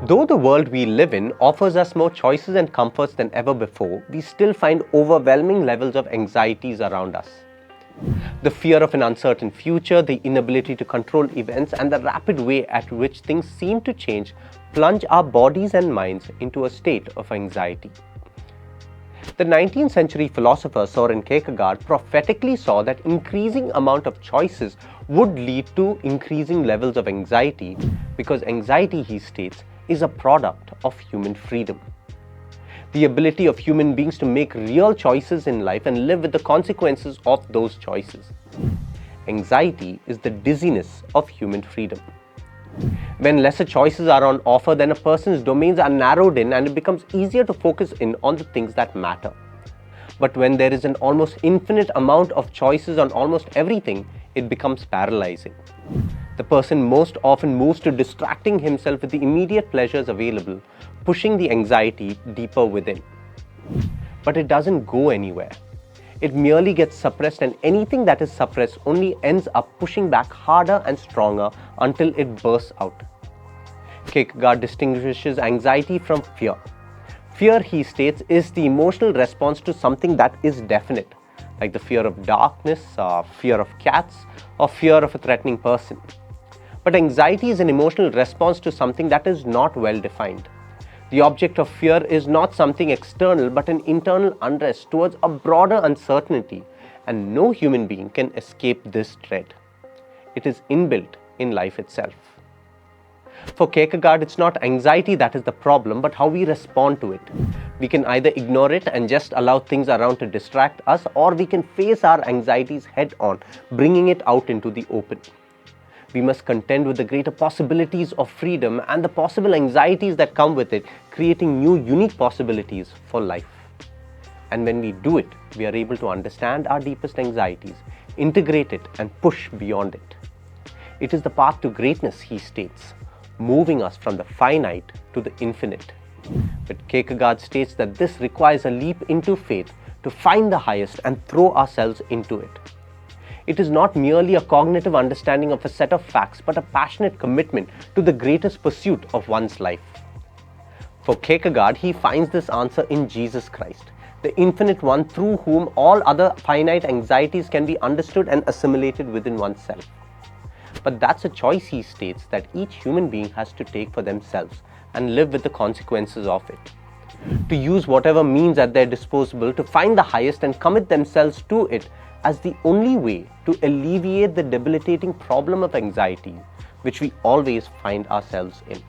Though the world we live in offers us more choices and comforts than ever before, we still find overwhelming levels of anxieties around us. The fear of an uncertain future, the inability to control events, and the rapid way at which things seem to change plunge our bodies and minds into a state of anxiety. The 19th century philosopher Soren Kierkegaard prophetically saw that increasing amount of choices would lead to increasing levels of anxiety, because anxiety, he states, is a product of human freedom. The ability of human beings to make real choices in life and live with the consequences of those choices. Anxiety is the dizziness of human freedom. When lesser choices are on offer, then a person's domains are narrowed in and it becomes easier to focus in on the things that matter. But when there is an almost infinite amount of choices on almost everything, it becomes paralyzing. The person most often moves to distracting himself with the immediate pleasures available, pushing the anxiety deeper within. But it doesn't go anywhere. It merely gets suppressed, and anything that is suppressed only ends up pushing back harder and stronger until it bursts out. Kierkegaard distinguishes anxiety from fear. Fear, he states, is the emotional response to something that is definite, like the fear of darkness, fear of cats, or fear of a threatening person. But anxiety is an emotional response to something that is not well defined. The object of fear is not something external, but an internal unrest towards a broader uncertainty, and no human being can escape this dread. It is inbuilt in life itself. For Kierkegaard, it's not anxiety that is the problem, but how we respond to it. We can either ignore it and just allow things around to distract us, or we can face our anxieties head on, bringing it out into the open. We must contend with the greater possibilities of freedom and the possible anxieties that come with it, creating new, unique possibilities for life. And when we do it, we are able to understand our deepest anxieties, integrate it, and push beyond it. It is the path to greatness, he states, moving us from the finite to the infinite. But Kierkegaard states that this requires a leap into faith to find the highest and throw ourselves into it. It is not merely a cognitive understanding of a set of facts, but a passionate commitment to the greatest pursuit of one's life. For Kierkegaard, he finds this answer in Jesus Christ, the infinite one through whom all other finite anxieties can be understood and assimilated within oneself. But that's a choice, he states, that each human being has to take for themselves and live with the consequences of it. To use whatever means at their disposal to find the highest and commit themselves to it as the only way to alleviate the debilitating problem of anxiety, which we always find ourselves in.